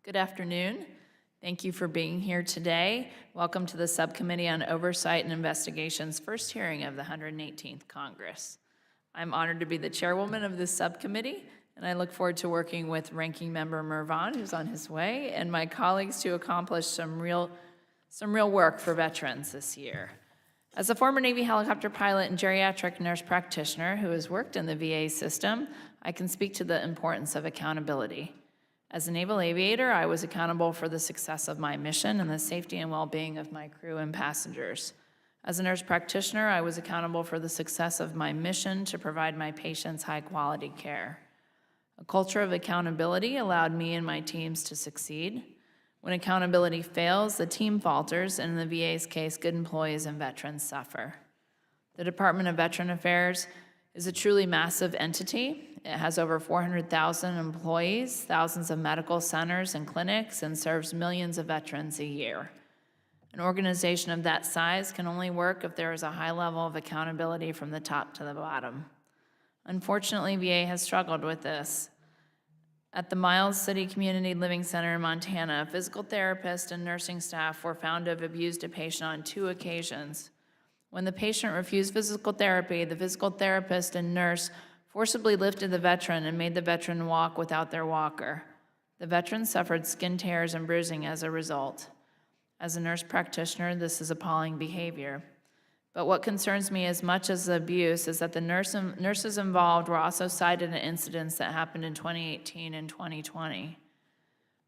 Good afternoon. Thank you for being here today. Welcome to the Subcommittee on Oversight and Investigation's first hearing of the 118th Congress. I'm honored to be the chairwoman of this subcommittee, and I look forward to working with Ranking Member Mervan, who's on his way, and my colleagues to accomplish some real work for veterans this year. As a former Navy helicopter pilot and geriatric nurse practitioner who has worked in the VA system, I can speak to the importance of accountability. As a naval aviator, I was accountable for the success of my mission and the safety and well-being of my crew and passengers. As a nurse practitioner, I was accountable for the success of my mission to provide my patients high-quality care. A culture of accountability allowed me and my teams to succeed. When accountability fails, the team falters, and in the VA's case, good employees and veterans suffer. The Department of Veteran Affairs is a truly massive entity. It has over 400,000 employees, thousands of medical centers and clinics, and serves millions of veterans a year. An organization of that size can only work if there is a high level of accountability from the top to the bottom. Unfortunately, VA has struggled with this. At the Miles City Community Living Center in Montana, a physical therapist and nursing staff were found to have abused a patient on 2 occasions. When the patient refused physical therapy, the physical therapist and nurse forcibly lifted the veteran and made the veteran walk without their walker. The veteran suffered skin tears and bruising as a result. As a nurse practitioner, this is appalling behavior. But what concerns me as much as the abuse is that the nurses involved were also cited in incidents that happened in 2018 and 2020.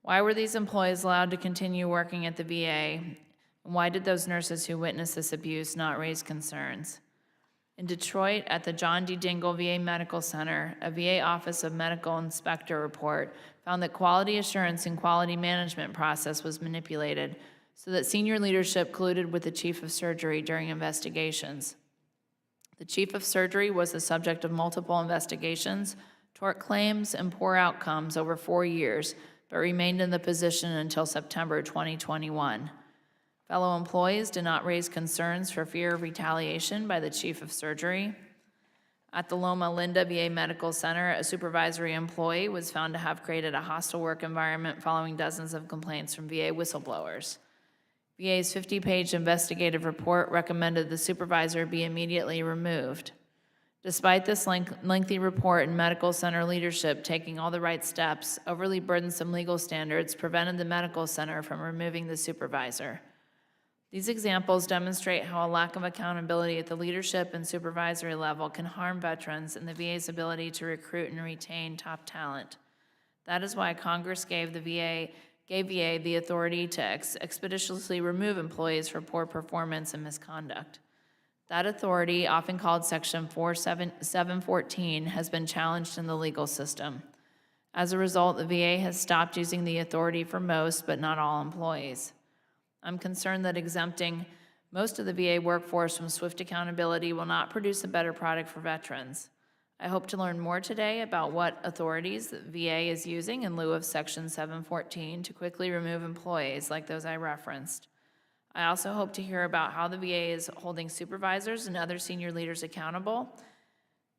Why were these employees allowed to continue working at the VA? And why did those nurses who witnessed this abuse not raise concerns? In Detroit, at the John D. Dingle VA Medical Center, a VA Office of Medical Inspector report found that quality assurance and quality management process was manipulated so that senior leadership colluded with the chief of surgery during investigations. The chief of surgery was the subject of multiple investigations, tort claims, and poor outcomes over 4 years, but remained in the position until September 2021. Fellow employees did not raise concerns for fear of retaliation by the chief of surgery. At the Loma Linda VA Medical Center, a supervisory employee was found to have created a hostile work environment following dozens of complaints from VA whistleblowers. VA's 50-page investigative report recommended the supervisor be immediately removed. Despite this lengthy report and medical center leadership taking all the right steps, overly burdensome legal standards prevented the medical center from removing the supervisor. These examples demonstrate how a lack of accountability at the leadership and supervisory level can harm veterans and the VA's ability to recruit and retain top talent. That is why Congress gave VA the authority to expeditiously remove employees for poor performance and misconduct. That authority, often called Section 714, has been challenged in the legal system. As a result, the VA has stopped using the authority for most, but not all employees. I'm concerned that exempting most of the VA workforce from swift accountability will not produce a better product for veterans. I hope to learn more today about what authorities the VA is using in lieu of Section 714 to quickly remove employees like those I referenced. I also hope to hear about how the VA is holding supervisors and other senior leaders accountable.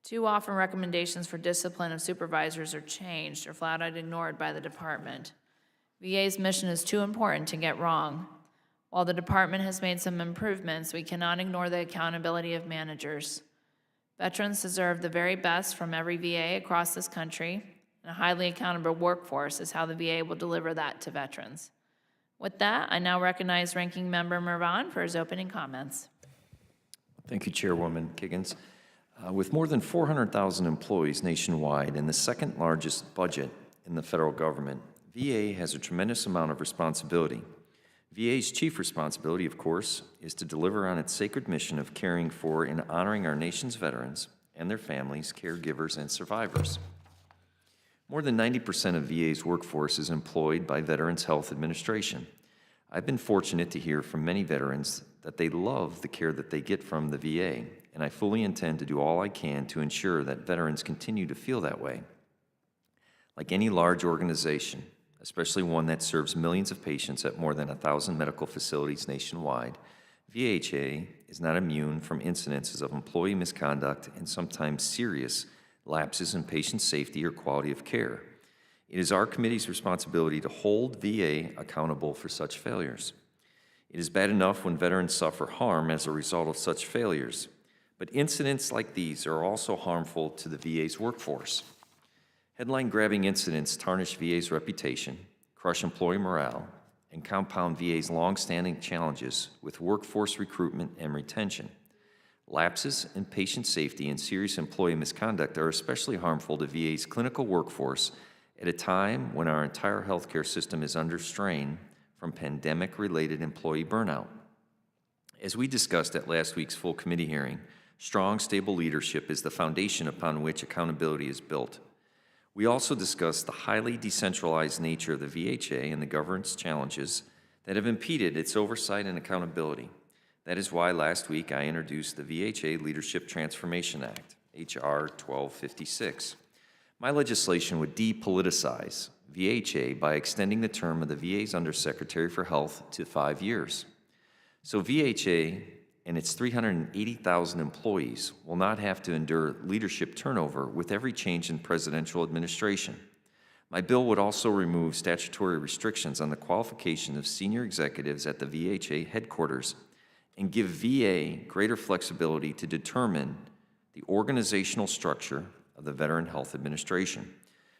Too often, recommendations for discipline of supervisors are changed or flat out ignored by the department. VA's mission is too important to get wrong. While the department has made some improvements, we cannot ignore the accountability of managers. Veterans deserve the very best from every VA across this country, and a highly accountable workforce is how the VA will deliver that to veterans. With that, I now recognize Ranking Member Mervan for his opening comments. Thank you, Chairwoman Kiggins. With more than 400,000 employees nationwide and the second largest budget in the federal government, VA has a tremendous amount of responsibility. VA's chief responsibility, of course, is to deliver on its sacred mission of caring for and honoring our nation's veterans and their families, caregivers, and survivors. More than 90% of VA's workforce is employed by Veterans Health Administration. I've been fortunate to hear from many veterans that they love the care that they get from the VA, and I fully intend to do all I can to ensure that veterans continue to feel that way. Like any large organization, especially one that serves millions of patients at more than 1,000 medical facilities nationwide, VHA is not immune from incidences of employee misconduct and sometimes serious lapses in patient safety or quality of care. It is our committee's responsibility to hold VA accountable for such failures. It is bad enough when veterans suffer harm as a result of such failures, but incidents like these are also harmful to the VA's workforce. Headline-grabbing incidents tarnish VA's reputation, crush employee morale, and compound VA's long-standing challenges with workforce recruitment and retention. Lapses in patient safety and serious employee misconduct are especially harmful to VA's clinical workforce at a time when our entire healthcare system is under strain from pandemic-related employee burnout. As we discussed at last week's full committee hearing, strong, stable leadership is the foundation upon which accountability is built. We also discussed the highly decentralized nature of the VHA and the governance challenges that have impeded its oversight and accountability. That is why last week I introduced the VHA Leadership Transformation Act, H.R. 1256. My legislation would depoliticize VHA by extending the term of the VA's Undersecretary for Health to 5 years. So VHA and its 380,000 employees will not have to endure leadership turnover with every change in presidential administration. My bill would also remove statutory restrictions on the qualification of senior executives at the VHA headquarters and give VA greater flexibility to determine the organizational structure of the Veteran Health Administration.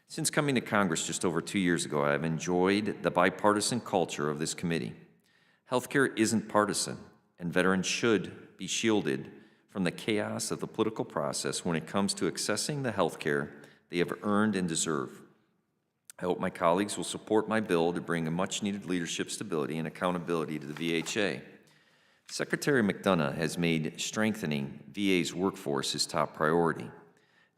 Since coming to Congress just over 2 years ago, I have enjoyed the bipartisan culture of this committee. Healthcare isn't partisan, and veterans should be shielded from the chaos of the political process when it comes to accessing the health care they have earned and deserve. I hope my colleagues will support my bill to bring a much-needed leadership stability and accountability to the VHA. Secretary McDonough has made strengthening VA's workforce his top priority.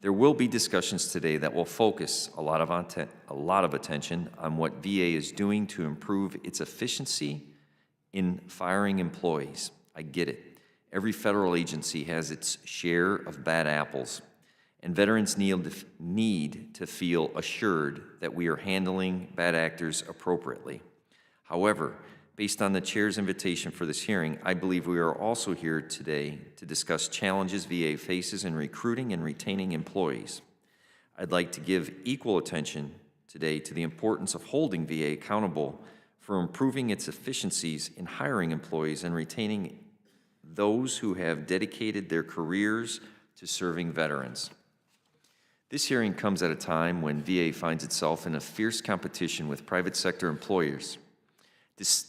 There will be discussions today that will focus a lot of attention on what VA is doing to improve its efficiency in firing employees. I get it. Every federal agency has its share of bad apples, and veterans need to feel assured that we are handling bad actors appropriately. However, based on the chair's invitation for this hearing, I believe we are also here today to discuss challenges VA faces in recruiting and retaining employees. I'd like to give equal attention today to the importance of holding VA accountable for improving its efficiencies in hiring employees and retaining those who have dedicated their careers to serving veterans. This hearing comes at a time when VA finds itself in a fierce competition with private sector employers,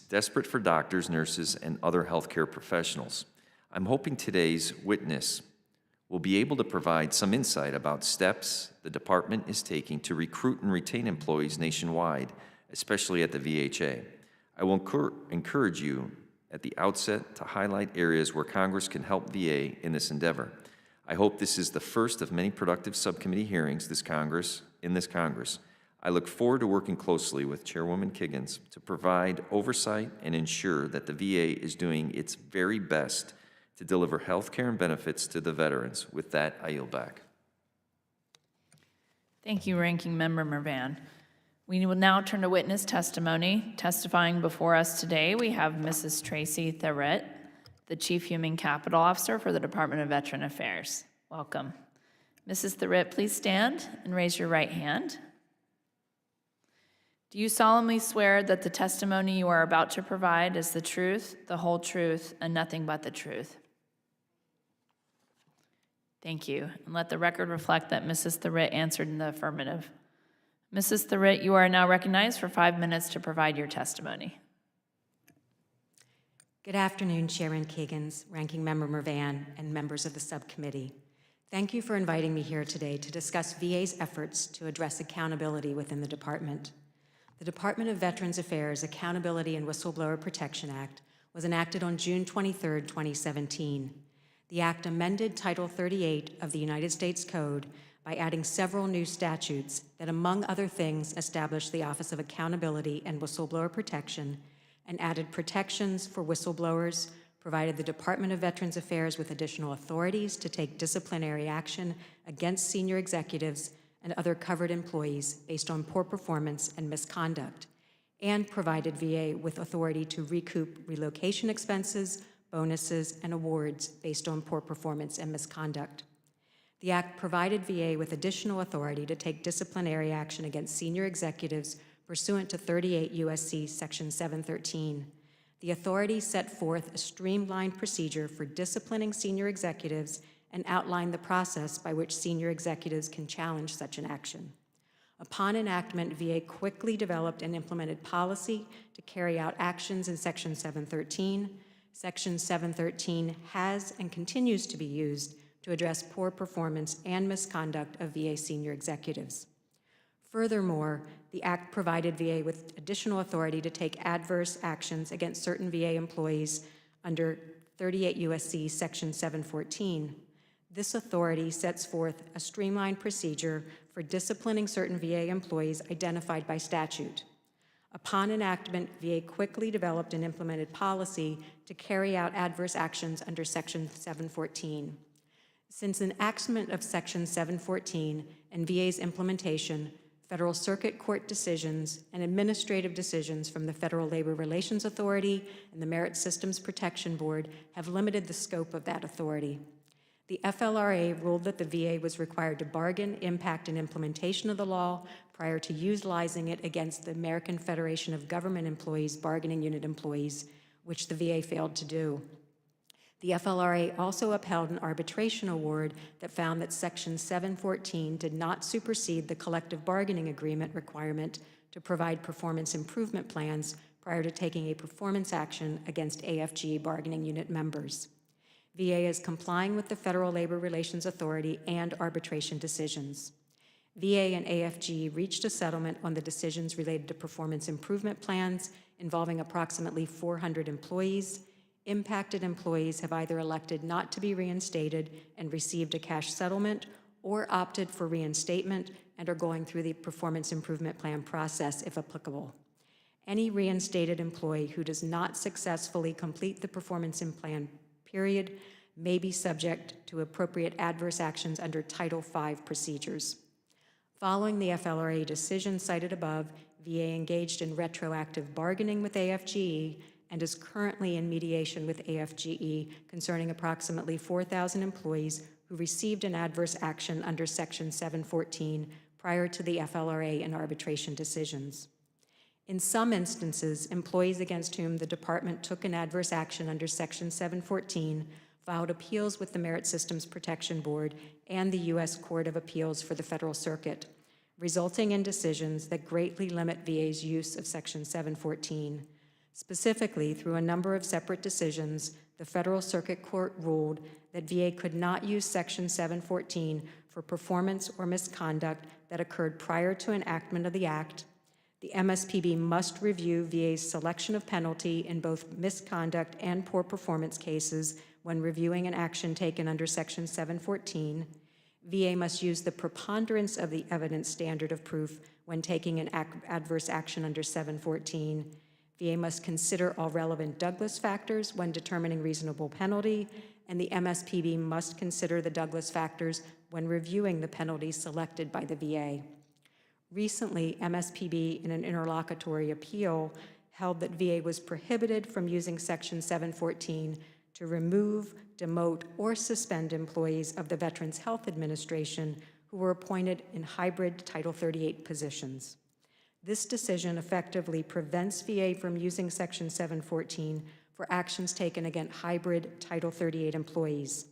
desperate for doctors, nurses, and other healthcare professionals. I'm hoping today's witness will be able to provide some insight about steps the department is taking to recruit and retain employees nationwide, especially at the VHA. I will encourage you at the outset to highlight areas where Congress can help VA in this endeavor. I hope this is the first of many productive subcommittee hearings in this Congress. I look forward to working closely with Chairwoman Kiggins to provide oversight and ensure that the VA is doing its very best to deliver health care and benefits to the veterans. With that, I yield back. Thank you, Ranking Member Mervan. We will now turn to witness testimony. Testifying before us today, we have Mrs. Tracy Thurett, the Chief Human Capital Officer for the Department of Veteran Affairs. Welcome. Mrs. Thurett, please stand and raise your right hand. Do you solemnly swear that the testimony you are about to provide is the truth, the whole truth, and nothing but the truth? Thank you. And let the record reflect that Mrs. Thurett answered in the affirmative. Mrs. Thurett, you are now recognized for 5 minutes to provide your testimony. Good afternoon, Chairman Kiggins, Ranking Member Mervan, and members of the subcommittee. Thank you for inviting me here today to discuss VA's efforts to address accountability within the department. The Department of Veterans Affairs Accountability and Whistleblower Protection Act was enacted on June 23, 2017. The act amended Title 38 of the United States Code by adding several new statutes that, among other things, established the Office of Accountability and Whistleblower Protection and added protections for whistleblowers, provided the Department of Veterans Affairs with additional authorities to take disciplinary action against senior executives and other covered employees based on poor performance and misconduct, and provided VA with authority to recoup relocation expenses, bonuses, and awards based on poor performance and misconduct. The Act provided VA with additional authority to take disciplinary action against senior executives pursuant to 38 U.S.C. Section 713. The authority set forth a streamlined procedure for disciplining senior executives and outlined the process by which senior executives can challenge such an action. Upon enactment, VA quickly developed and implemented policy to carry out actions in Section 713. Section 713 has and continues to be used to address poor performance and misconduct of VA senior executives. Furthermore, the Act provided VA with additional authority to take adverse actions against certain VA employees under 38 U.S.C. Section 714. This authority sets forth a streamlined procedure for disciplining certain VA employees identified by statute. Upon enactment, VA quickly developed and implemented policy to carry out adverse actions under Section 714. Since enactment of Section 714 and VA's implementation, Federal Circuit Court decisions and administrative decisions from the Federal Labor Relations Authority and the Merit Systems Protection Board have limited the scope of that authority. The FLRA ruled that the VA was required to bargain, impact, and implementation of the law prior to utilizing it against the American Federation of Government Employees bargaining unit employees, which the VA failed to do. The FLRA also upheld an arbitration award that found that Section 714 did not supersede the collective bargaining agreement requirement to provide performance improvement plans prior to taking a performance action against AFG bargaining unit members. VA is complying with the Federal Labor Relations Authority and arbitration decisions. VA and AFG reached a settlement on the decisions related to performance improvement plans involving approximately 400 employees. Impacted employees have either elected not to be reinstated and received a cash settlement or opted for reinstatement and are going through the performance improvement plan process if applicable. Any reinstated employee who does not successfully complete the performance plan period may be subject to appropriate adverse actions under Title V procedures. Following the FLRA decision cited above, VA engaged in retroactive bargaining with AFGE and is currently in mediation with AFGE concerning approximately 4,000 employees who received an adverse action under Section 714 prior to the FLRA and arbitration decisions. In some instances, employees against whom the department took an adverse action under Section 714 filed appeals with the Merit Systems Protection Board and the U.S. Court of Appeals for the Federal Circuit, resulting in decisions that greatly limit VA's use of Section 714. Specifically, through a number of separate decisions, the Federal Circuit Court ruled that VA could not use Section 714 for performance or misconduct that occurred prior to enactment of the Act. The MSPB must review VA's selection of penalty in both misconduct and poor performance cases when reviewing an action taken under Section 714. VA must use the preponderance of the evidence standard of proof when taking an adverse action under 714. VA must consider all relevant Douglas factors when determining reasonable penalty, and the MSPB must consider the Douglas factors when reviewing the penalties selected by the VA. Recently, MSPB, in an interlocutory appeal, held that VA was prohibited from using Section 714 to remove, demote, or suspend employees of the Veterans Health Administration who were appointed in hybrid Title 38 positions. This decision effectively prevents VA from using Section 714 for actions taken against hybrid Title 38 employees.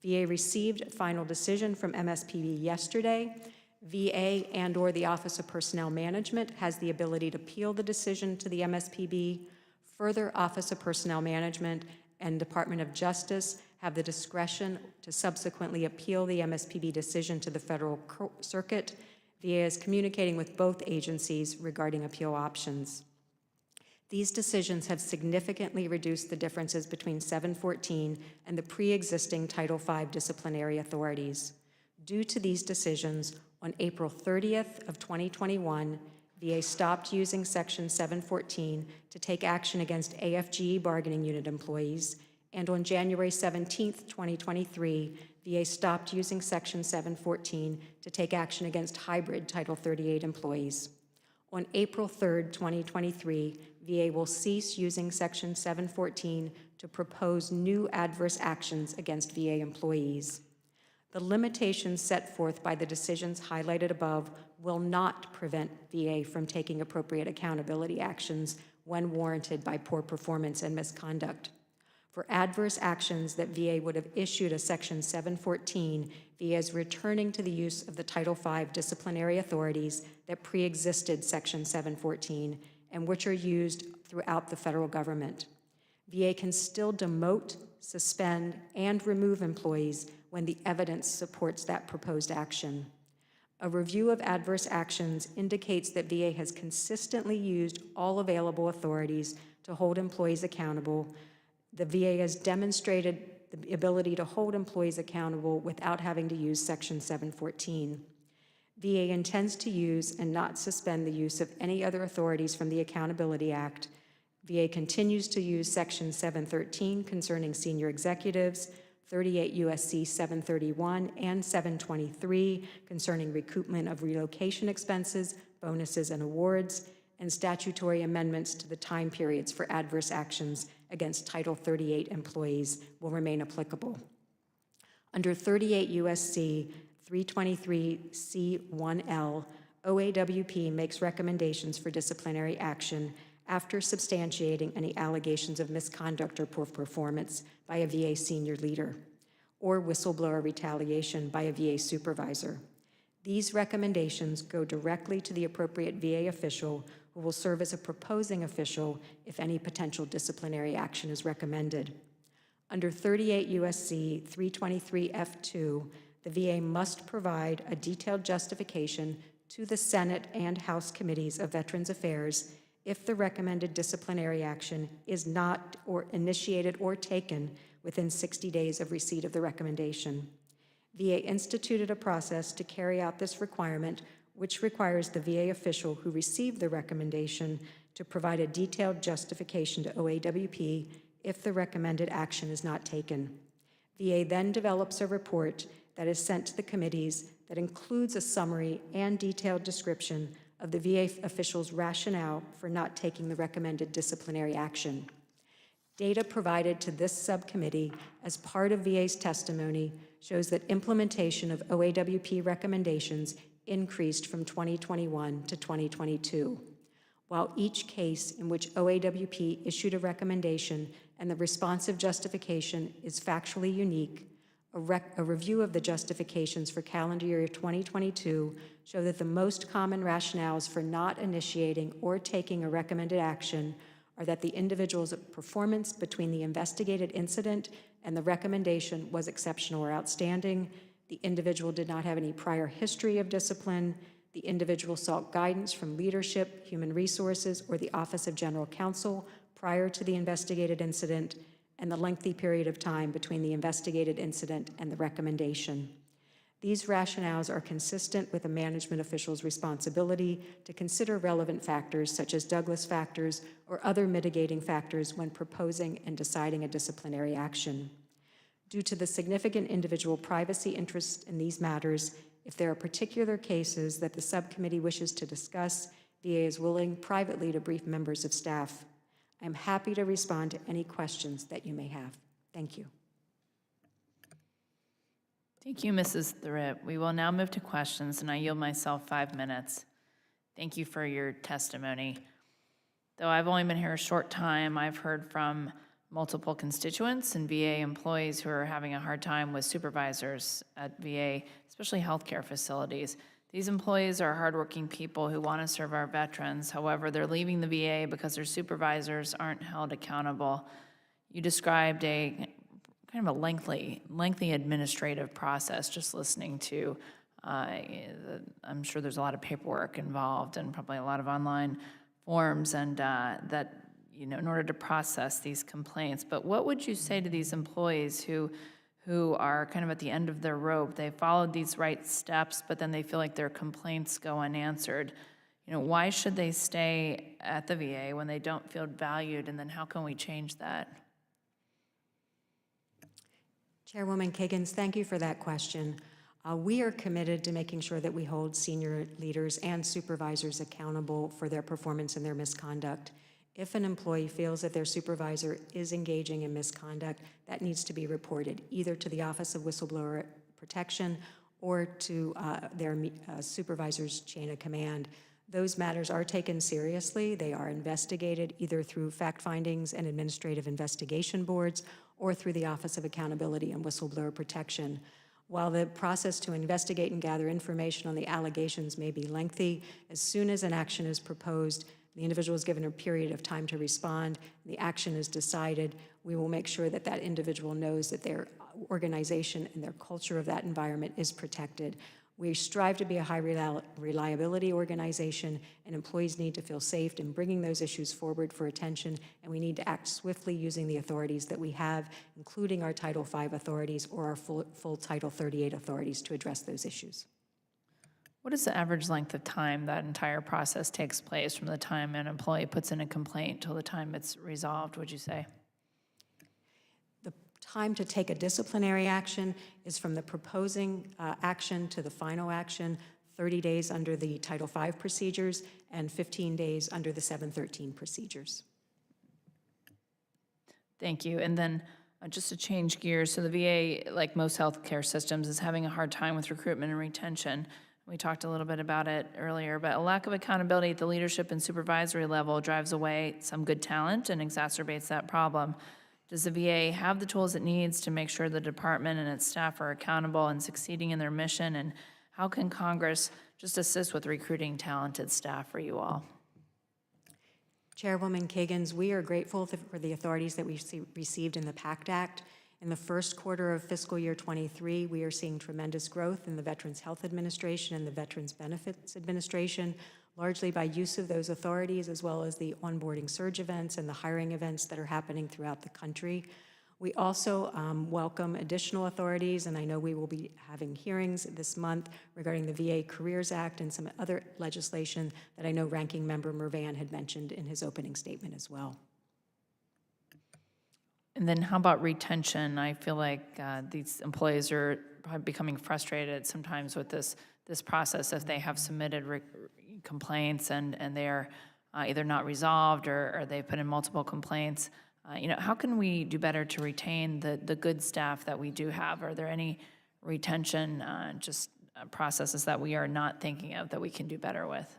VA received a final decision from MSPB yesterday. VA and/or the Office of Personnel Management has the ability to appeal the decision to the MSPB. Further, Office of Personnel Management and Department of Justice have the discretion to subsequently appeal the MSPB decision to the Federal Circuit. VA is communicating with both agencies regarding appeal options. These decisions have significantly reduced the differences between 714 and the pre-existing Title V disciplinary authorities. Due to these decisions, on April 30th of 2021, VA stopped using Section 714 to take action against AFGE bargaining unit employees, and on January 17th, 2023, VA stopped using Section 714 to take action against hybrid Title 38 employees. On April 3rd, 2023, VA will cease using Section 714 to propose new adverse actions against VA employees. The limitations set forth by the decisions highlighted above will not prevent VA from taking appropriate accountability actions when warranted by poor performance and misconduct. For adverse actions that VA would have issued a Section 714, VA is returning to the use of the Title V disciplinary authorities that pre-existed Section 714 and which are used throughout the federal government. VA can still demote, suspend, and remove employees when the evidence supports that proposed action. A review of adverse actions indicates that VA has consistently used all available authorities to hold employees accountable. The VA has demonstrated the ability to hold employees accountable without having to use Section 714. VA intends to use and not suspend the use of any other authorities from the Accountability Act. VA continues to use Section 713 concerning senior executives, 38 U.S.C. 731 and 723 concerning recoupment of relocation expenses, bonuses, and awards, and statutory amendments to the time periods for adverse actions against Title 38 employees will remain applicable. Under 38 U.S.C. 323C1L, OAWP makes recommendations for disciplinary action after substantiating any allegations of misconduct or poor performance by a VA senior leader or whistleblower retaliation by a VA supervisor. These recommendations go directly to the appropriate VA official who will serve as a proposing official if any potential disciplinary action is recommended. Under 38 U.S.C. 323F2, the VA must provide a detailed justification to the Senate and House Committees of Veterans Affairs if the recommended disciplinary action is not initiated or taken within 60 days of receipt of the recommendation. VA instituted a process to carry out this requirement, which requires the VA official who received the recommendation to provide a detailed justification to OAWP if the recommended action is not taken. VA then develops a report that is sent to the committees that includes a summary and detailed description of the VA official's rationale for not taking the recommended disciplinary action. Data provided to this subcommittee as part of VA's testimony shows that implementation of OAWP recommendations increased from 2021 to 2022. While each case in which OAWP issued a recommendation and the responsive justification is factually unique, a review of the justifications for calendar year 2022 show that the most common rationales for not initiating or taking a recommended action are that the individual's performance between the investigated incident and the recommendation was exceptional or outstanding, the individual did not have any prior history of discipline, the individual sought guidance from leadership, human resources, or the Office of General Counsel prior to the investigated incident, and the lengthy period of time between the investigated incident and the recommendation. These rationales are consistent with a management official's responsibility to consider relevant factors such as Douglas factors or other mitigating factors when proposing and deciding a disciplinary action. Due to the significant individual privacy interests in these matters, if there are particular cases that the subcommittee wishes to discuss, VA is willing privately to brief members of staff. I am happy to respond to any questions that you may have. Thank you. Thank you, Mrs. Thurett. We will now move to questions, and I yield myself 5 minutes. Thank you for your testimony. Though I've only been here a short time, I've heard from multiple constituents and VA employees who are having a hard time with supervisors at VA, especially healthcare facilities. These employees are hardworking people who want to serve our veterans. However, they're leaving the VA because their supervisors aren't held accountable. You described a kind of a lengthy administrative process, just listening to, I'm sure there's a lot of paperwork involved and probably a lot of online forms and that, in order to process these complaints. But what would you say to these employees who are kind of at the end of their rope? They followed these right steps, but then they feel like their complaints go unanswered. Why should they stay at the VA when they don't feel valued, and then how can we change that? Chairwoman Kiggins, thank you for that question. We are committed to making sure that we hold senior leaders and supervisors accountable for their performance and their misconduct. If an employee feels that their supervisor is engaging in misconduct, that needs to be reported either to the Office of Whistleblower protection or to their supervisor's chain of command. Those matters are taken seriously. They are investigated either through fact findings and administrative investigation boards or through the Office of Accountability and Whistleblower Protection. While the process to investigate and gather information on the allegations may be lengthy, as soon as an action is proposed, the individual is given a period of time to respond, and the action is decided, we will make sure that that individual knows that their organization and their culture of that environment is protected. We strive to be a high reliability organization, and employees need to feel safe in bringing those issues forward for attention, and we need to act swiftly using the authorities that we have, including our Title V authorities or our full Title 38 authorities to address those issues. What is the average length of time that entire process takes place from the time an employee puts in a complaint till the time it's resolved, would you say? The time to take a disciplinary action is from the proposing action to the final action, 30 days under the Title V procedures and 15 days under the 713 procedures. Thank you. And then just to change gears, so the VA, like most healthcare systems, is having a hard time with recruitment and retention. We talked a little bit about it earlier, but a lack of accountability at the leadership and supervisory level drives away some good talent and exacerbates that problem. Does the VA have the tools it needs to make sure the department and its staff are accountable and succeeding in their mission? And how can Congress just assist with recruiting talented staff for you all? Chairwoman Kiggins, we are grateful for the authorities that we received in the PACT Act. In the first quarter of fiscal year 23, we are seeing tremendous growth in the Veterans Health Administration and the Veterans Benefits Administration, largely by use of those authorities, as well as the onboarding surge events and the hiring events that are happening throughout the country. We also welcome additional authorities, and I know we will be having hearings this month regarding the VA Careers Act and some other legislation that I know Ranking Member Mervan had mentioned in his opening statement as well. And then how about retention? I feel like these employees are probably becoming frustrated sometimes with this process if they have submitted complaints and they're either not resolved or they've put in multiple complaints. How can we do better to retain the good staff that we do have? Are there any retention processes that we are not thinking of that we can do better with?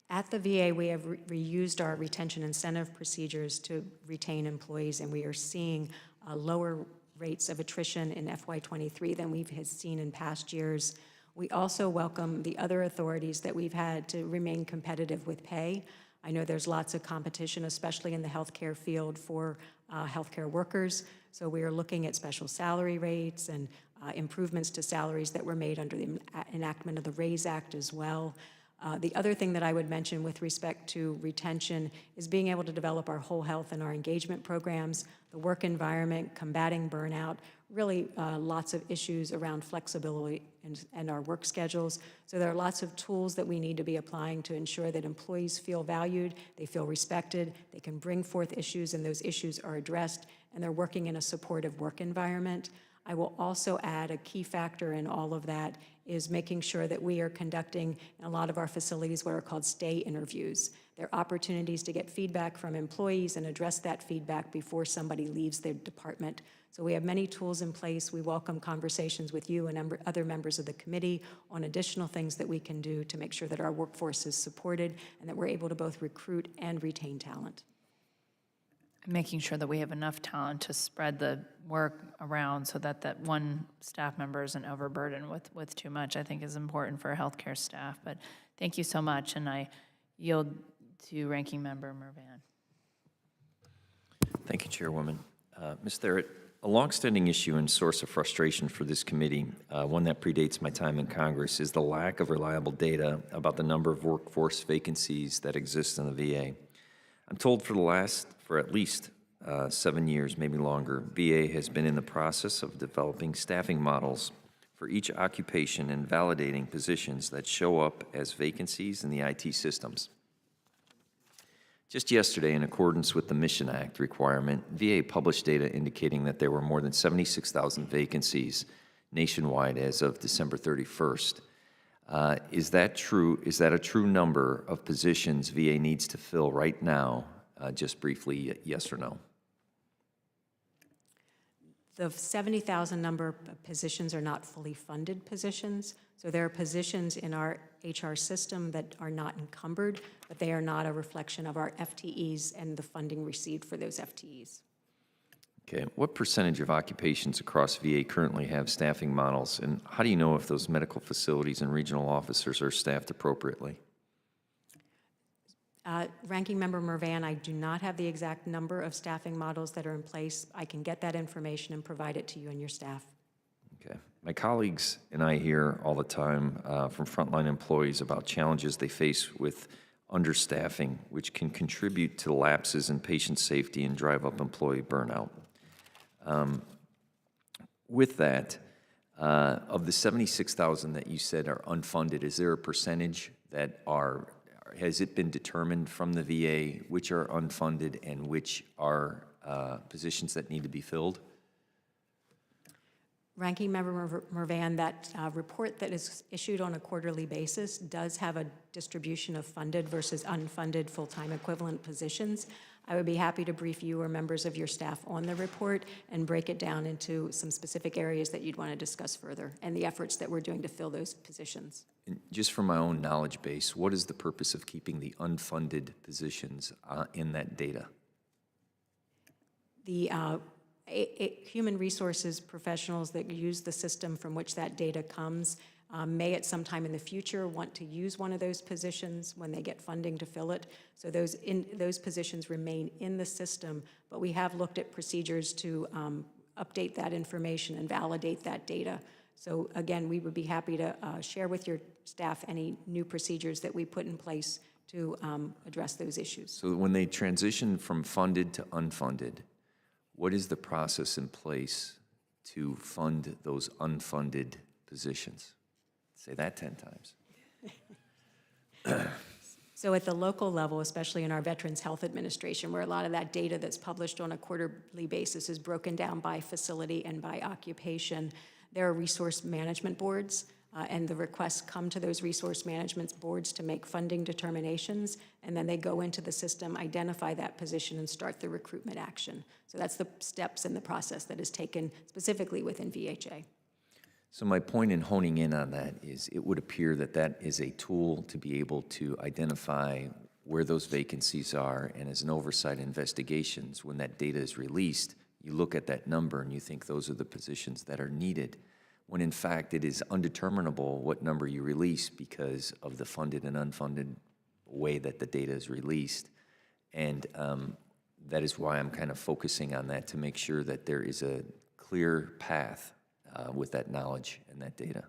At the VA, we have reused our retention incentive procedures to retain employees, and we are seeing lower rates of attrition in FY23 than we've seen in past years. We also welcome the other authorities that we've had to remain competitive with pay. I know there's lots of competition, especially in the healthcare field for healthcare workers, so we are looking at special salary rates and improvements to salaries that were made under the enactment of the RAISE Act as well. The other thing that I would mention with respect to retention is being able to develop our whole health and our engagement programs, the work environment, combating burnout, really lots of issues around flexibility and our work schedules. So there are lots of tools that we need to be applying to ensure that employees feel valued, they feel respected, they can bring forth issues and those issues are addressed, and they're working in a supportive work environment. I will also add a key factor in all of that is making sure that we are conducting in a lot of our facilities what are called stay interviews. They're opportunities to get feedback from employees and address that feedback before somebody leaves their department. So we have many tools in place. We welcome conversations with you and other members of the committee on additional things that we can do to make sure that our workforce is supported and that we're able to both recruit and retain talent. Making sure that we have enough talent to spread the work around so that one staff member isn't overburdened with too much, I think is important for healthcare staff. But thank you so much, and I yield to Ranking Member Mervan. Thank you, Chairwoman. Ms. Therrett, a longstanding issue and source of frustration for this committee, one that predates my time in Congress, is the lack of reliable data about the number of workforce vacancies that exist in the VA. I'm told for at least 7 years, maybe longer, VA has been in the process of developing staffing models for each occupation and validating positions that show up as vacancies in the IT systems. Just yesterday, in accordance with the Mission Act requirement, VA published data indicating that there were more than 76,000 vacancies nationwide as of December 31st. Is that true? Is that a true number of positions VA needs to fill right now? Just briefly, yes or no? The 70,000 number of positions are not fully funded positions. So there are positions in our HR system that are not encumbered, but they are not a reflection of our FTEs and the funding received for those FTEs. Okay, what percentage of occupations across VA currently have staffing models, and how do you know if those medical facilities and regional officers are staffed appropriately? Ranking Member Mervan, I do not have the exact number of staffing models that are in place. I can get that information and provide it to you and your staff. Okay. My colleagues and I hear all the time from frontline employees about challenges they face with understaffing, which can contribute to lapses in patient safety and drive up employee burnout. With that, of the 76,000 that you said are unfunded, is there a percentage that are, has it been determined from the VA which are unfunded and which are positions that need to be filled? Ranking Member Mervan, that report that is issued on a quarterly basis does have a distribution of funded versus unfunded full-time equivalent positions. I would be happy to brief you or members of your staff on the report and break it down into some specific areas that you'd want to discuss further and the efforts that we're doing to fill those positions. And just from my own knowledge base, what is the purpose of keeping the unfunded positions in that data? The human resources professionals that use the system from which that data comes may at some time in the future want to use one of those positions when they get funding to fill it. So those positions remain in the system, but we have looked at procedures to update that information and validate that data. So again, we would be happy to share with your staff any new procedures that we put in place to address those issues. So when they transition from funded to unfunded, what is the process in place to fund those unfunded positions? Say that 10 times. So at the local level, especially in our Veterans Health Administration, where a lot of that data that's published on a quarterly basis is broken down by facility and by occupation, there are resource management boards, and the requests come to those resource management boards to make funding determinations, and then they go into the system, identify that position, and start the recruitment action. So that's the steps in the process that is taken specifically within VHA. So my point in honing in on that is it would appear that that is a tool to be able to identify where those vacancies are, and as an oversight investigations, when that data is released, you look at that number and you think those are the positions that are needed, when in fact it is undeterminable what number you release because of the funded and unfunded way that the data is released. And that is why I'm kind of focusing on that, to make sure that there is a clear path with that knowledge and that data.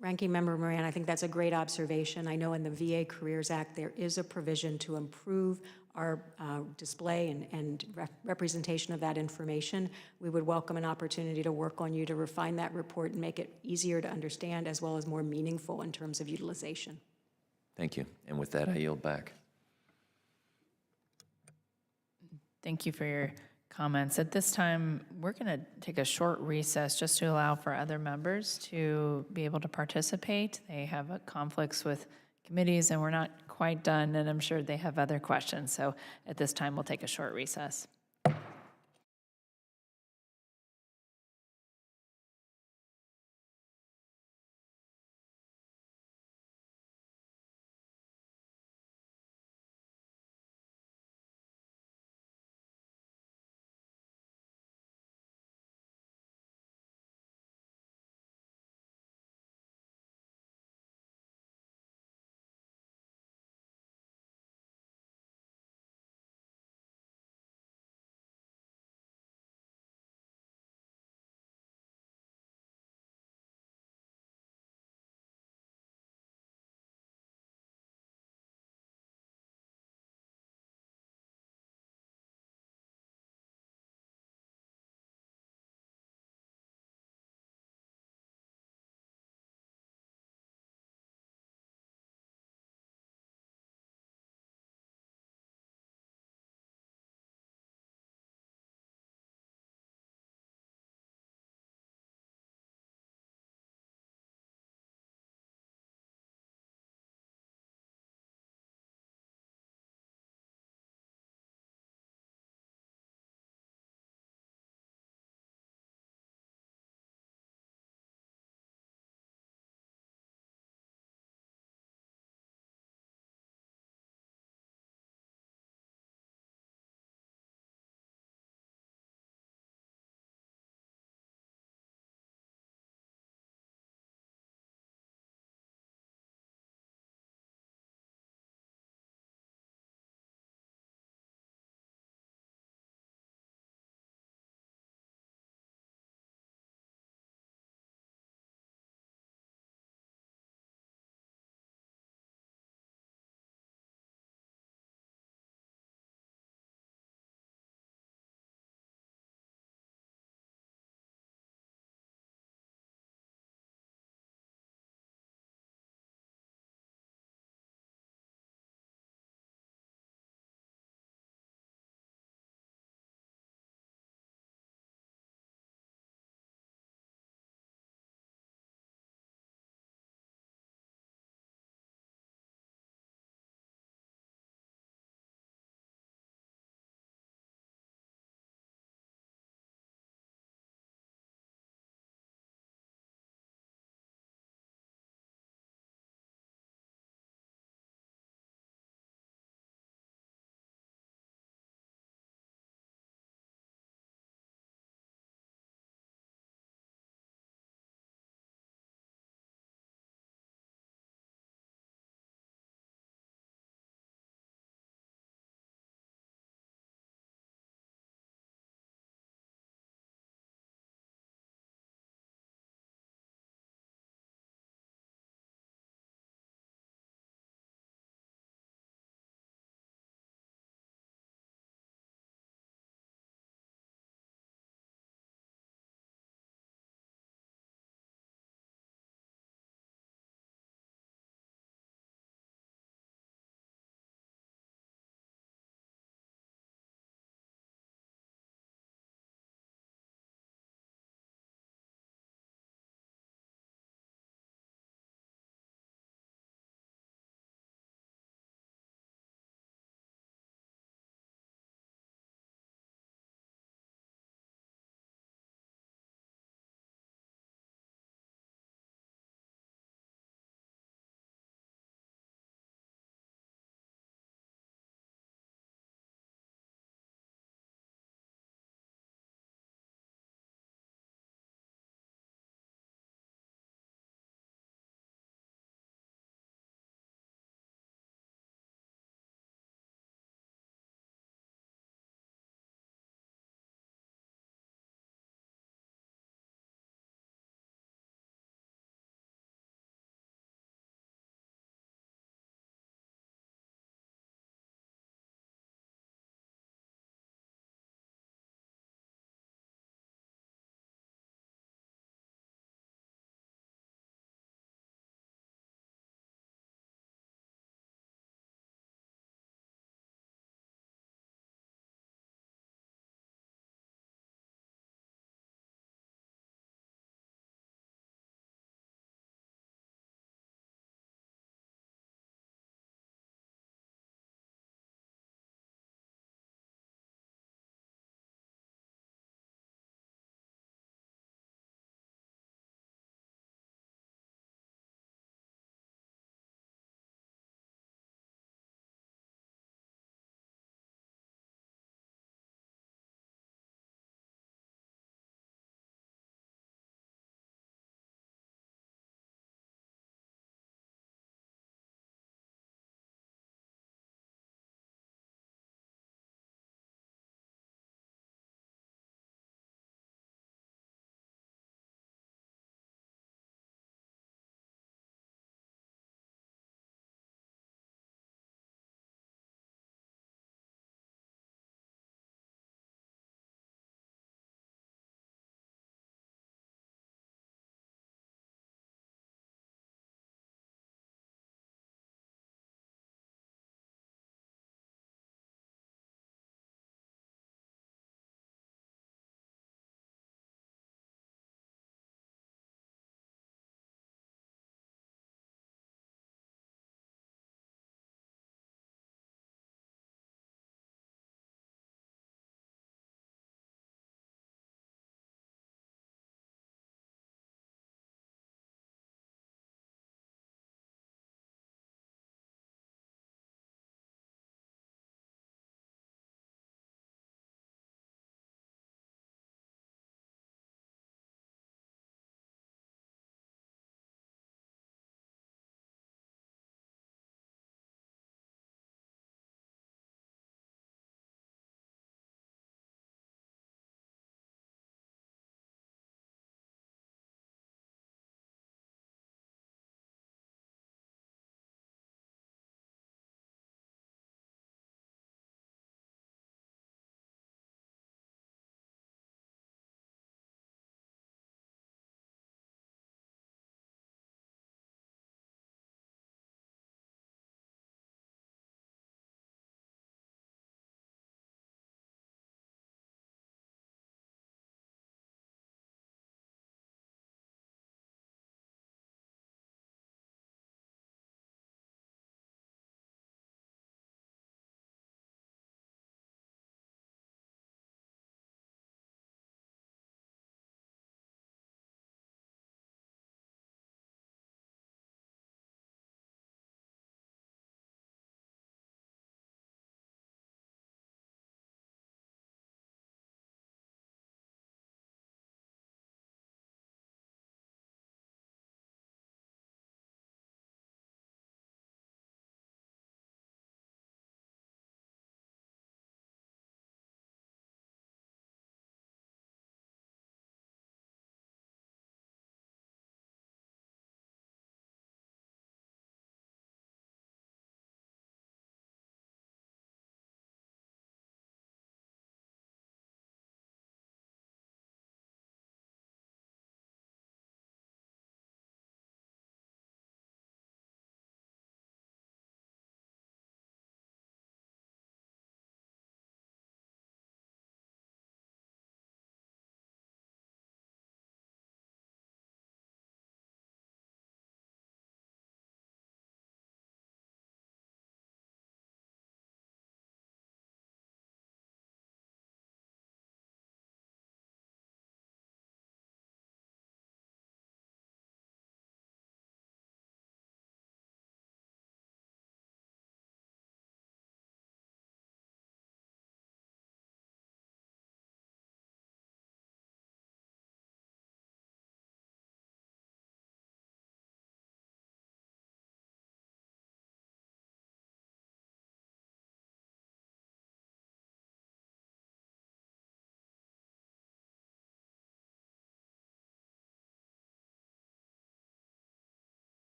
Ranking Member Moran, I think that's a great observation. I know in the VA Careers Act, there is a provision to improve our display and representation of that information. We would welcome an opportunity to work on you to refine that report and make it easier to understand as well as more meaningful in terms of utilization. Thank you. And with that, I yield back. Thank you for your comments. At this time, we're going to take a short recess just to allow for other members to be able to participate. They have conflicts with committees, and we're not quite done, and I'm sure they have other questions. So at this time, we'll take a short recess.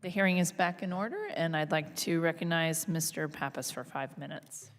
The hearing is back in order, and I'd like to recognize Mr. Pappas for 5 minutes.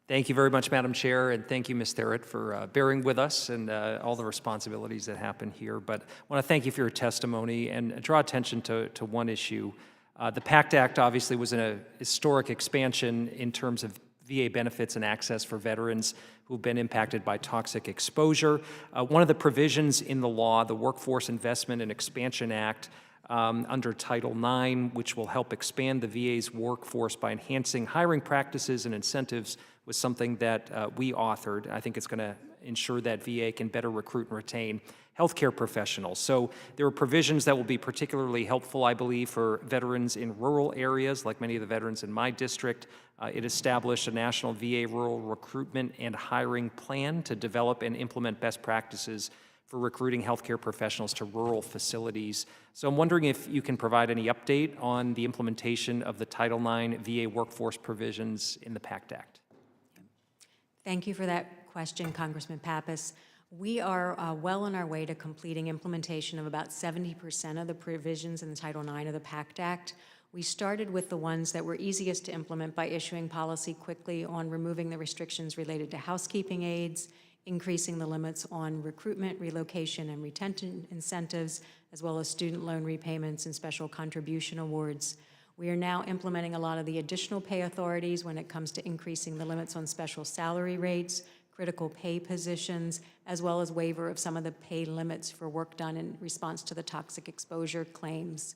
Thank you very much, Madam Chair, and thank you, Ms. Therrett, for bearing with us and all the responsibilities that happen here. But I want to thank you for your testimony and draw attention to one issue. The PACT Act obviously was a historic expansion in terms of VA benefits and access for veterans who've been impacted by toxic exposure. One of the provisions in the law, the Workforce Investment and Expansion Act, under Title IX, which will help expand the VA's workforce by enhancing hiring practices and incentives, was something that we authored. I think it's going to ensure that VA can better recruit and retain healthcare professionals. So there are provisions that will be particularly helpful, I believe, for veterans in rural areas, like many of the veterans in my district. It established a national VA rural recruitment and hiring plan to develop and implement best practices for recruiting healthcare professionals to rural facilities. So I'm wondering if you can provide any update on the implementation of the Title IX VA workforce provisions in the PACT Act. Thank you for that question, Congressman Pappas. We are well on our way to completing implementation of about 70% of the provisions in the Title IX of the PACT Act. We started with the ones that were easiest to implement by issuing policy quickly on removing the restrictions related to housekeeping aides, increasing the limits on recruitment, relocation, and retention incentives, as well as student loan repayments and special contribution awards. We are now implementing a lot of the additional pay authorities when it comes to increasing the limits on special salary rates, critical pay positions, as well as waiver of some of the pay limits for work done in response to the toxic exposure claims.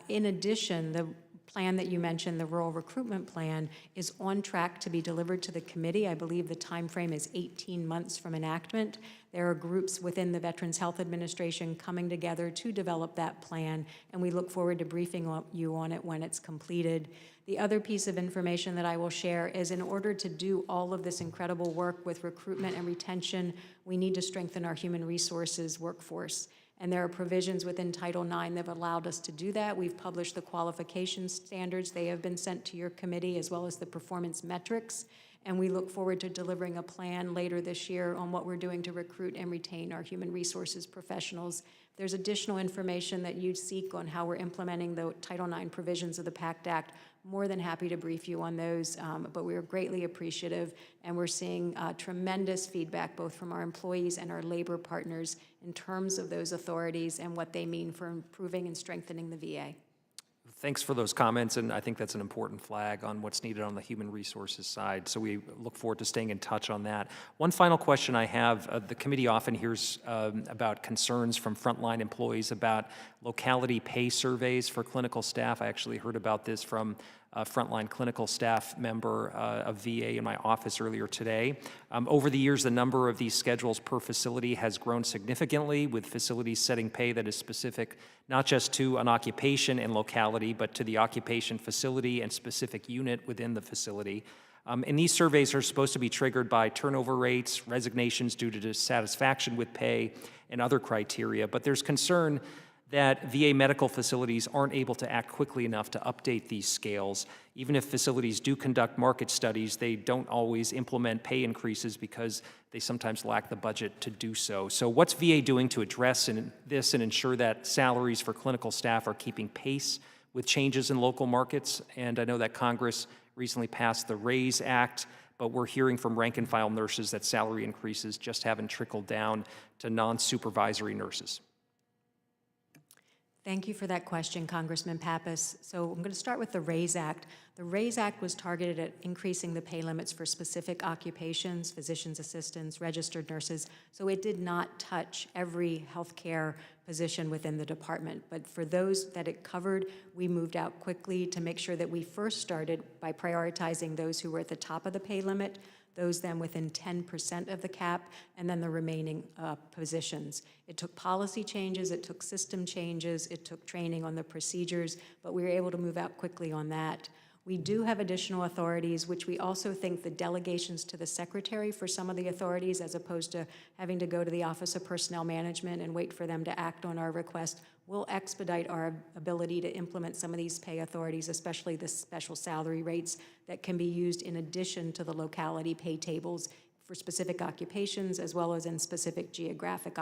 In addition, the plan that you mentioned, the rural recruitment plan, is on track to be delivered to the committee. I believe the time frame is 18 months from enactment. There are groups within the Veterans Health Administration coming together to develop that plan, and we look forward to briefing you on it when it's completed. The other piece of information that I will share is in order to do all of this incredible work with recruitment and retention, we need to strengthen our human resources workforce. And there are provisions within Title IX that have allowed us to do that. We've published the qualification standards. They have been sent to your committee, as well as the performance metrics. And we look forward to delivering a plan later this year on what we're doing to recruit and retain our human resources professionals. If there's additional information that you seek on how we're implementing the Title IX provisions of the PACT Act, more than happy to brief you on those, but we are greatly appreciative, and we're seeing tremendous feedback both from our employees and our labor partners in terms of those authorities and what they mean for improving and strengthening the VA. Thanks for those comments, and I think that's an important flag on what's needed on the human resources side, so we look forward to staying in touch on that. One final question I have, the committee often hears about concerns from frontline employees about locality pay surveys for clinical staff. I actually heard about this from a frontline clinical staff member of VA in my office earlier today. Over the years, the number of these schedules per facility has grown significantly, with facilities setting pay that is specific not just to an occupation and locality, but to the occupation, facility, and specific unit within the facility. And these surveys are supposed to be triggered by turnover rates, resignations due to dissatisfaction with pay, and other criteria. But there's concern that VA medical facilities aren't able to act quickly enough to update these scales. Even if facilities do conduct market studies, they don't always implement pay increases because they sometimes lack the budget to do so. So what's VA doing to address this and ensure that salaries for clinical staff are keeping pace with changes in local markets? And I know that Congress recently passed the RAISE Act, but we're hearing from rank-and-file nurses that salary increases just haven't trickled down to non-supervisory nurses. Thank you for that question, Congressman Pappas. So I'm going to start with the RAISE Act. The RAISE Act was targeted at increasing the pay limits for specific occupations, physician's assistants, registered nurses, so it did not touch every healthcare position within the department. But for those that it covered, we moved out quickly to make sure that we first started by prioritizing those who were at the top of the pay limit, those then within 10% of the cap, and then the remaining positions. It took policy changes, it took system changes, it took training on the procedures, but we were able to move out quickly on that. We do have additional authorities, which we also think the delegations to the secretary for some of the authorities, as opposed to having to go to the Office of Personnel Management and wait for them to act on our request, will expedite our ability to implement some of these pay authorities, especially the special salary rates that can be used in addition to the locality pay tables for specific occupations as well as in specific geographic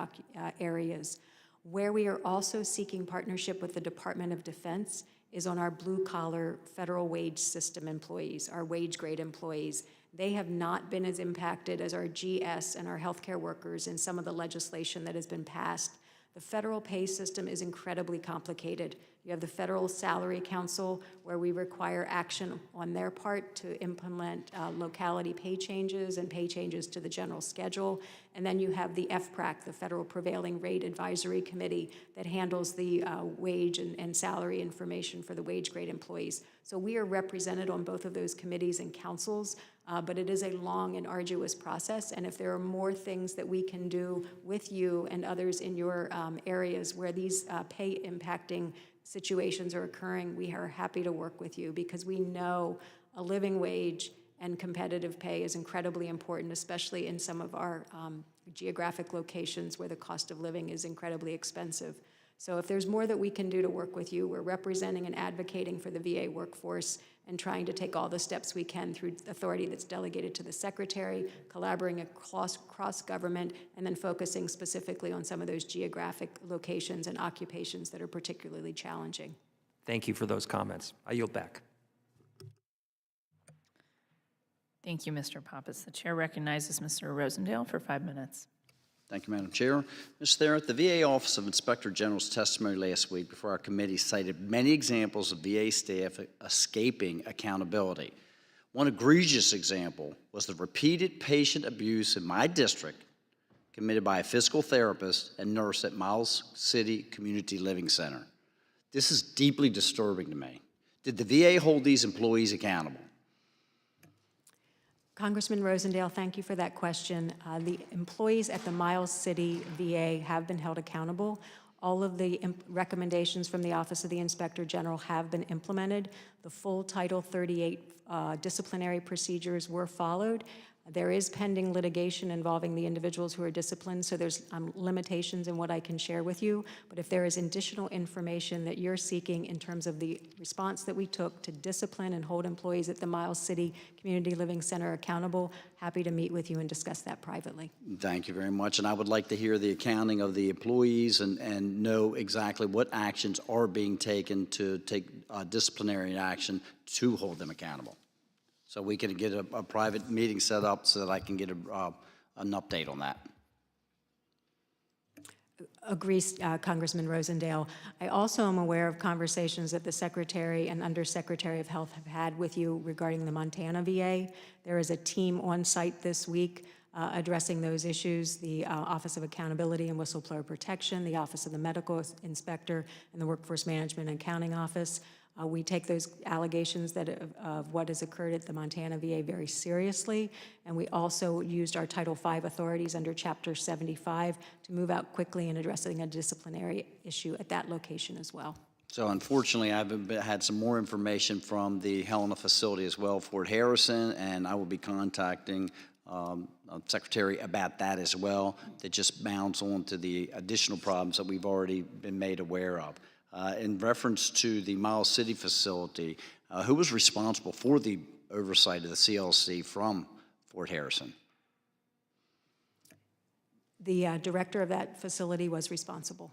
areas. Where we are also seeking partnership with the Department of Defense is on our blue-collar federal wage system employees, our wage grade employees. They have not been as impacted as our GS and our healthcare workers in some of the legislation that has been passed. The federal pay system is incredibly complicated. You have the Federal Salary Council, where we require action on their part to implement locality pay changes and pay changes to the general schedule. And then you have the FPRAC, the Federal Prevailing Rate Advisory Committee, that handles the wage and salary information for the wage grade employees. So we are represented on both of those committees and councils, but it is a long and arduous process. And if there are more things that we can do with you and others in your areas where these pay impacting situations are occurring, we are happy to work with you, because we know a living wage and competitive pay is incredibly important, especially in some of our geographic locations where the cost of living is incredibly expensive. So if there's more that we can do to work with you, we're representing and advocating for the VA workforce and trying to take all the steps we can through authority that's delegated to the Secretary, collaborating across government, and then focusing specifically on some of those geographic locations and occupations that are particularly challenging. Thank you for those comments. I yield back. Thank you, Mr. Pappas. The chair recognizes Mr. Rosendale for 5 minutes. Thank you, Madam Chair. Mr. Tharett, the VA Office of Inspector General's testimony last week before our committee cited many examples of VA staff escaping accountability. One egregious example was the repeated patient abuse in my district committed by a physical therapist and nurse at Miles City Community Living Center. This is deeply disturbing to me. Did the VA hold these employees accountable? Congressman Rosendale, thank you for that question. The employees at the Miles City VA have been held accountable. All of the recommendations from the Office of the Inspector General have been implemented. The full Title 38 disciplinary procedures were followed. There is pending litigation involving the individuals who are disciplined, so there's limitations in what I can share with you. But if there is additional information that you're seeking in terms of the response that we took to discipline and hold employees at the Miles City Community Living Center accountable, happy to meet with you and discuss that privately. Thank you very much. And I would like to hear the accounting of the employees and know exactly what actions are being taken to take disciplinary action to hold them accountable. So we can get a private meeting set up so that I can get an update on that. Agrees, Congressman Rosendale. I also am aware of conversations that the Secretary and Undersecretary of Health have had with you regarding the Montana VA. There is a team on site this week addressing those issues, the Office of Accountability and Whistleblower Protection, the Office of the Medical Inspector, and the Workforce Management and Accounting Office. We take those allegations of what has occurred at the Montana VA very seriously, and we also used our Title V authorities under Chapter 75 to move out quickly in addressing a disciplinary issue at that location as well. So unfortunately, I've had some more information from the Helena facility as well, Fort Harrison, and I will be contacting Secretary about that as well. That just bounds on to the additional problems that we've already been made aware of. In reference to the Miles City facility, who was responsible for the oversight of the CLC from Fort Harrison? The director of that facility was responsible.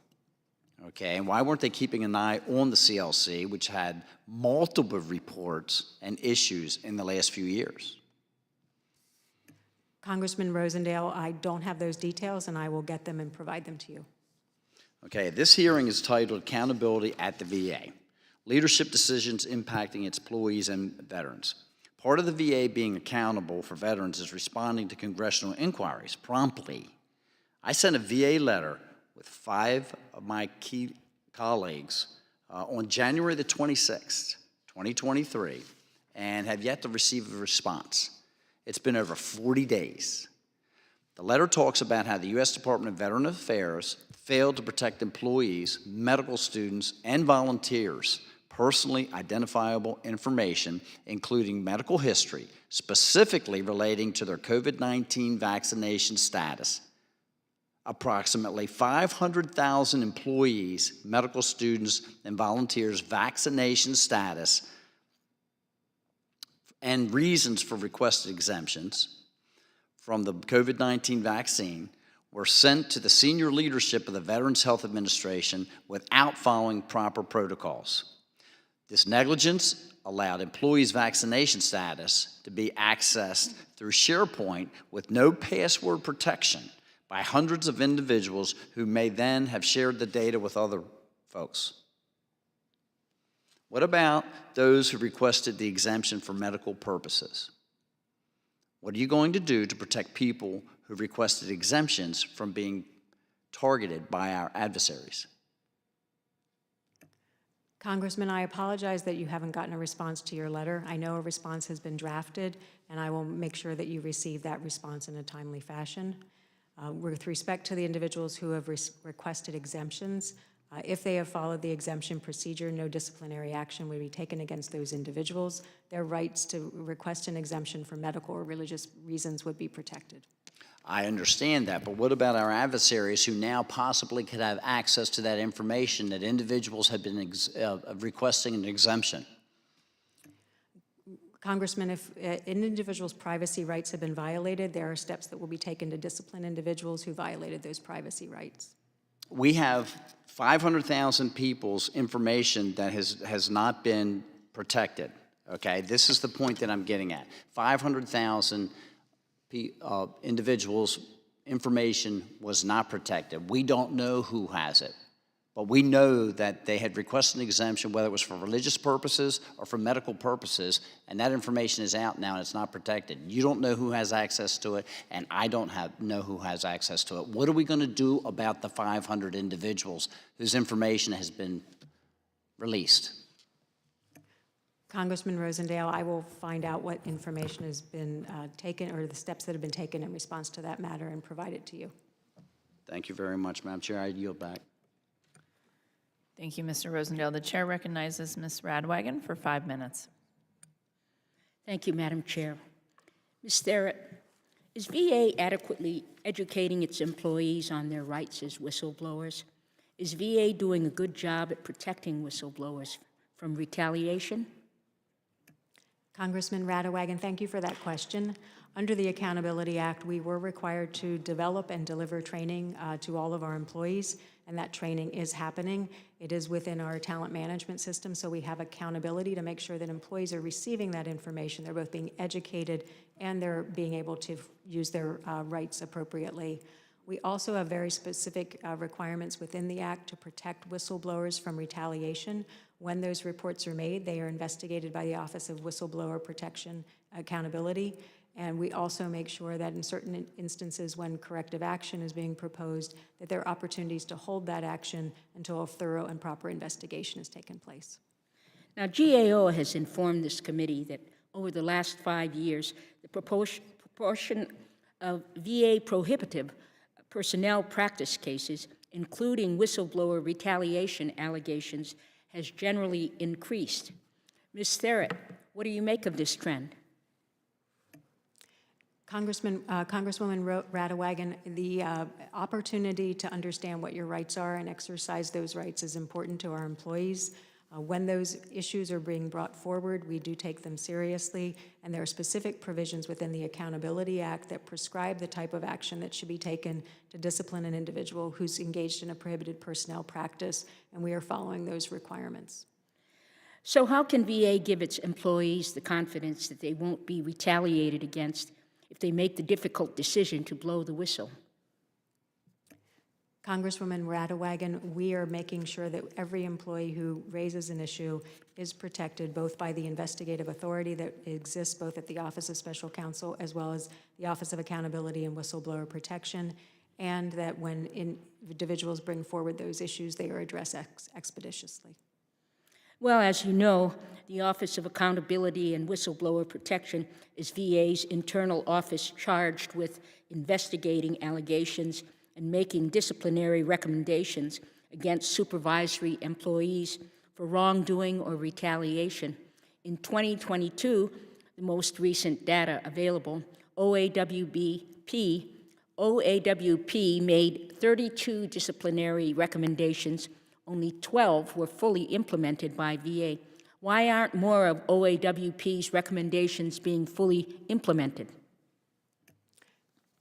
Okay, and why weren't they keeping an eye on the CLC, which had multiple reports and issues in the last few years? Congressman Rosendale, I don't have those details, and I will get them and provide them to you. Okay, this hearing is titled Accountability at the VA, Leadership Decisions Impacting Its Employees and Veterans. Part of the VA being accountable for veterans is responding to congressional inquiries promptly. I sent a VA letter with 5 of my key colleagues on January the 26th, 2023, and have yet to receive a response. It's been over 40 days. The letter talks about how the U.S. Department of Veterans Affairs failed to protect employees, medical students, and volunteers' personally identifiable information, including medical history, specifically relating to their COVID-19 vaccination status. Approximately 500,000 employees, medical students, and volunteers' vaccination status and reasons for requested exemptions from the COVID-19 vaccine were sent to the senior leadership of the Veterans Health Administration without following proper protocols. This negligence allowed employees' vaccination status to be accessed through SharePoint with no password protection by hundreds of individuals who may then have shared the data with other folks. What about those who requested the exemption for medical purposes? What are you going to do to protect people who requested exemptions from being targeted by our adversaries? Congressman, I apologize that you haven't gotten a response to your letter. I know a response has been drafted, and I will make sure that you receive that response in a timely fashion. With respect to the individuals who have requested exemptions, if they have followed the exemption procedure, no disciplinary action would be taken against those individuals. Their rights to request an exemption for medical or religious reasons would be protected. I understand that, but what about our adversaries who now possibly could have access to that information that individuals have been requesting an exemption? Congressman, if an individual's privacy rights have been violated, there are steps that will be taken to discipline individuals who violated those privacy rights. We have 500,000 people's information that has not been protected, okay? This is the point that I'm getting at. 500,000 individuals' information was not protected. We don't know who has it, but we know that they had requested an exemption, whether it was for religious purposes or for medical purposes, and that information is out now and it's not protected. You don't know who has access to it, and I don't know who has access to it. What are we going to do about the 500 individuals whose information has been released? Congressman Rosendale, I will find out what information has been taken or the steps that have been taken in response to that matter and provide it to you. Thank you very much, Madam Chair. I yield back. Thank you, Mr. Rosendale. The chair recognizes Ms. Radwagen for 5 minutes. Thank you, Madam Chair. Ms. Therrett, is VA adequately educating its employees on their rights as whistleblowers? Is VA doing a good job at protecting whistleblowers from retaliation? Congressman Radwagen, thank you for that question. Under the Accountability Act, we were required to develop and deliver training to all of our employees, and that training is happening. It is within our talent management system, so we have accountability to make sure that employees are receiving that information. They're both being educated and they're being able to use their rights appropriately. We also have very specific requirements within the Act to protect whistleblowers from retaliation. When those reports are made, they are investigated by the Office of Whistleblower Protection Accountability. And we also make sure that in certain instances when corrective action is being proposed, that there are opportunities to hold that action until a thorough and proper investigation has taken place. Now, GAO has informed this committee that over the last 5 years, the proportion of VA prohibitive personnel practice cases, including whistleblower retaliation allegations, has generally increased. Ms. Therrett, what do you make of this trend? Congresswoman Radwagen, the opportunity to understand what your rights are and exercise those rights is important to our employees. When those issues are being brought forward, we do take them seriously, and there are specific provisions within the Accountability Act that prescribe the type of action that should be taken to discipline an individual who's engaged in a prohibited personnel practice, and we are following those requirements. So how can VA give its employees the confidence that they won't be retaliated against if they make the difficult decision to blow the whistle? Congresswoman Radwagen, we are making sure that every employee who raises an issue is protected both by the investigative authority that exists both at the Office of Special Counsel as well as the Office of Accountability and Whistleblower Protection, and that when individuals bring forward those issues, they are addressed expeditiously. Well, as you know, the Office of Accountability and Whistleblower Protection is VA's internal office charged with investigating allegations and making disciplinary recommendations against supervisory employees for wrongdoing or retaliation. In 2022, the most recent data available, OAWP made 32 disciplinary recommendations. Only 12 were fully implemented by VA. Why aren't more of OAWP's recommendations being fully implemented?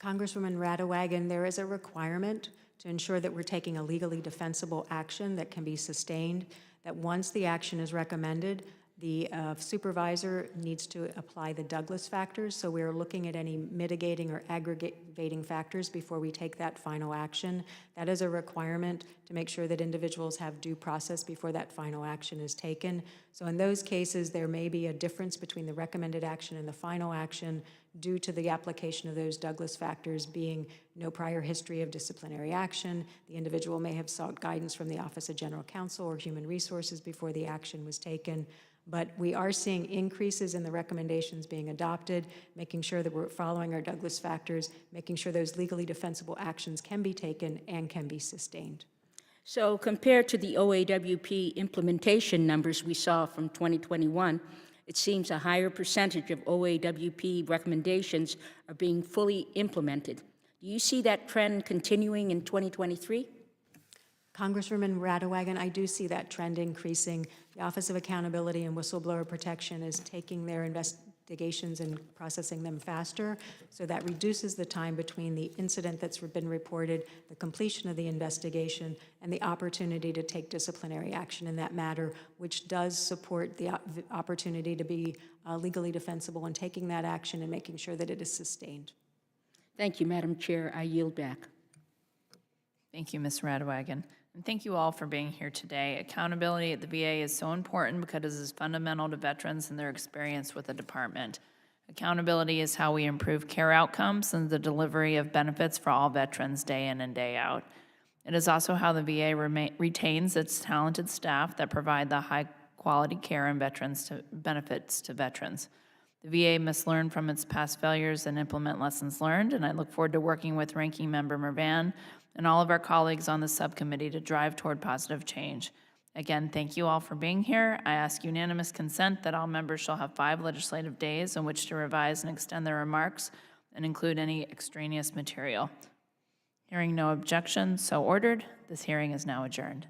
Congresswoman Radwagen, there is a requirement to ensure that we're taking a legally defensible action that can be sustained. that once the action is recommended, the supervisor needs to apply the Douglas factors, so we're looking at any mitigating or aggravating factors before we take that final action. That is a requirement to make sure that individuals have due process before that final action is taken. So in those cases, there may be a difference between the recommended action and the final action due to the application of those Douglas factors being no prior history of disciplinary action. The individual may have sought guidance from the Office of General Counsel or Human Resources before the action was taken. But we are seeing increases in the recommendations being adopted, making sure that we're following our Douglas factors, making sure those legally defensible actions can be taken and can be sustained. So compared to the OAWP implementation numbers we saw from 2021, it seems a higher percentage of OAWP recommendations are being fully implemented. Do you see that trend continuing in 2023? Congresswoman Radewagen, I do see that trend increasing. The Office of Accountability and Whistleblower Protection is taking their investigations and processing them faster, so that reduces the time between the incident that's been reported, the completion of the investigation, and the opportunity to take disciplinary action in that matter, which does support the opportunity to be legally defensible in taking that action and making sure that it is sustained. Thank you, Madam Chair. I yield back. Thank you, Ms. Radewagen. And thank you all for being here today. Accountability at the VA is so important because it is fundamental to veterans and their experience with the department. Accountability is how we improve care outcomes and the delivery of benefits for all veterans day in and day out. It is also how the VA retains its talented staff that provide the high-quality care and benefits to veterans. The VA must learn from its past failures and implement lessons learned, and I look forward to working with Ranking Member Mervan and all of our colleagues on the subcommittee to drive toward positive change. Again, thank you all for being here. I ask unanimous consent that all members shall have 5 legislative days in which to revise and extend their remarks and include any extraneous material. Hearing no objection, so ordered. This hearing is now adjourned.